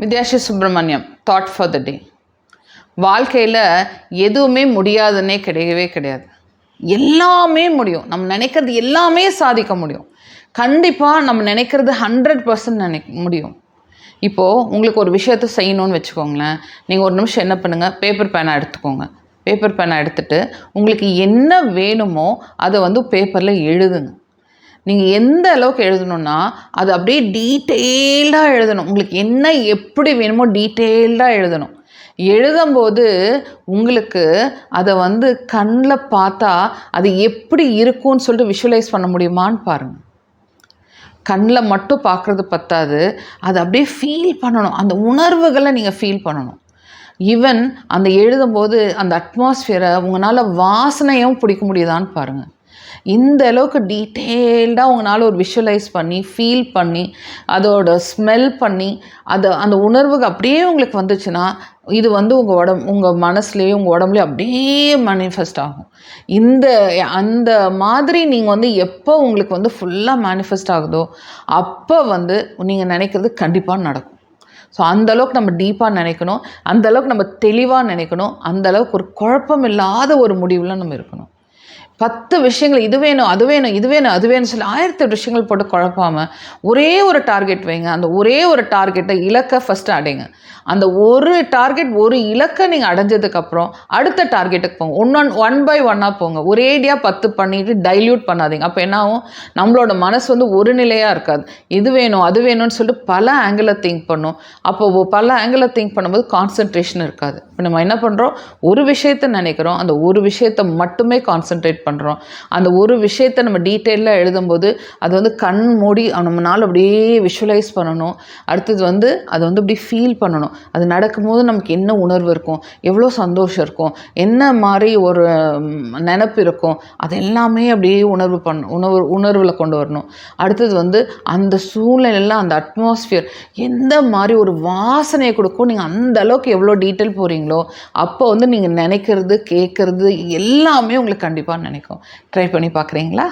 Vidyasri Subramaniam thought for the day. வாழ்க்கையில் எதுவுமே முடியாதுன்னே கிடையவே கிடையாது. எல்லாமே முடியும். நம்ம நினைக்கிறது எல்லாமே சாதிக்க முடியும். கண்டிப்பாக நம்ம நினைக்கிறது 100% முடியும். இப்போது உங்களுக்கு ஒரு விஷயத்தை செய்யணும்னு வச்சுக்கோங்களேன். நீங்கள் ஒரு நிமிஷம் என்ன பண்ணுங்கள், பேப்பர் பேனா எடுத்துக்கோங்க. பேப்பர் பேனா எடுத்துகிட்டு உங்களுக்கு என்ன வேணுமோ அதை பேப்பரில் எழுதுங்க. நீங்கள் எந்த அளவுக்கு எழுதணுன்னா அது அப்படியே டீட்டெயில்டாக எழுதணும். உங்களுக்கு என்ன எப்படி வேணுமோ டீட்டெயில்டாக எழுதணும். எழுதும்போது உங்களுக்கு அதை கண்ணில் பார்த்தா அது எப்படி இருக்கும்னு சொல்லிட்டு விஷுவலைஸ் பண்ண முடியுமான்னு பாருங்கள். கண்ணில் மட்டும் பார்க்குறது பத்தாது, அதை அப்படியே ஃபீல் பண்ணணும். அந்த உணர்வுகளை நீங்கள் ஃபீல் பண்ணணும். ஈவன் அந்த எழுதும்போது அந்த அட்மாஸ்ஃபியரை உங்களால் வாசனையும் பிடிக்க முடியுதான்னு பாருங்கள். இந்த அளவுக்கு டீட்டெயில்டாக உங்களால் ஒரு விஷுவலைஸ் பண்ணி ஃபீல் பண்ணி அதோட ஸ்மெல் பண்ணி அந்த உணர்வுக்கு அப்படியே உங்களுக்கு வந்துச்சுன்னா இது உங்கள் மனசுலேயும் உங்கள் உடம்புலேயும் அப்படியே மேனிஃபெஸ்ட் ஆகும். அந்த மாதிரி நீங்கள் எப்போ உங்களுக்கு ஃபுல்லாக மேனிஃபெஸ்ட் ஆகுதோ அப்போ நீங்கள் நினைக்கிறது கண்டிப்பாக நடக்கும். ஸோ அந்தளவுக்கு நம்ம டீப்பாக நினைக்கணும், அந்தளவுக்கு நம்ம தெளிவாக நினைக்கணும், அந்தளவுக்கு ஒரு குழப்பம் இல்லாத ஒரு முடிவில் நம்ம இருக்கணும். 10 விஷயங்கள் இது வேணும் அது வேணும் இது வேணும் அது வேணும்னு சொல்லி 1008 விஷயங்கள் போட்டு குழப்பாமல் ஒரே ஒரு டார்கெட் வைங்க. அந்த ஒரே ஒரு டார்கெட்டை இலக்கை ஃபஸ்ட்டு அடைங்க. அந்த ஒரு டார்கெட் ஒரு இலக்கை நீங்கள் அடைஞ்சதுக்கப்புறம் அடுத்த டார்கெட்டுக்கு போங்க. ஒன் பை ஒன்னாக போங்க. ஒரேடியாக 10 பண்ணிவிட்டு டைல்யூட் பண்ணாதீங்க. அப்போ என்ன ஆகும், நம்மளோட மனசு ஒரு நிலையாக இருக்காது. இது வேணும் அது வேணும்னு சொல்லிட்டு பல ஆங்கிளில் திங்க் பண்ணும். அப்போ பல ஆங்கிளில் திங்க் பண்ணும்போது கான்சன்ட்ரேஷன் இருக்காது. இப்போ நம்ம என்ன பண்ணுறோம், ஒரு விஷயத்தை நினைக்கிறோம், அந்த ஒரு விஷயத்தை மட்டுமே கான்சன்ட்ரேட் பண்ணுறோம். அந்த ஒரு விஷயத்தை நம்ம டீட்டெயிலாக எழுதும்போது அது கண் மூடி நம்மளால் அப்படியே விஷுவலைஸ் பண்ணணும். அடுத்தது அதை அப்படி ஃபீல் பண்ணணும். அது நடக்கும்போது நமக்கு என்ன உணர்வு இருக்கும், எவ்வளோ சந்தோஷம் இருக்கும், என்ன மாதிரி ஒரு நினப்பு இருக்கும், அது எல்லாமே அப்படியே உணர்வில் கொண்டு வரணும். அடுத்தது அந்த சூழ்நிலையில் அந்த அட்மாஸ்ஃபியர் எந்த மாதிரி ஒரு வாசனையை கொடுக்கும். நீங்கள் அந்த அளவுக்கு எவ்வளோ டீட்டெயில் போகிறீங்களோ அப்போ நீங்கள் நினைக்கிறது கேட்குறது எல்லாமே உங்களுக்கு கண்டிப்பாக நினைக்கும். ட்ரை பண்ணி பார்க்குறீங்களா?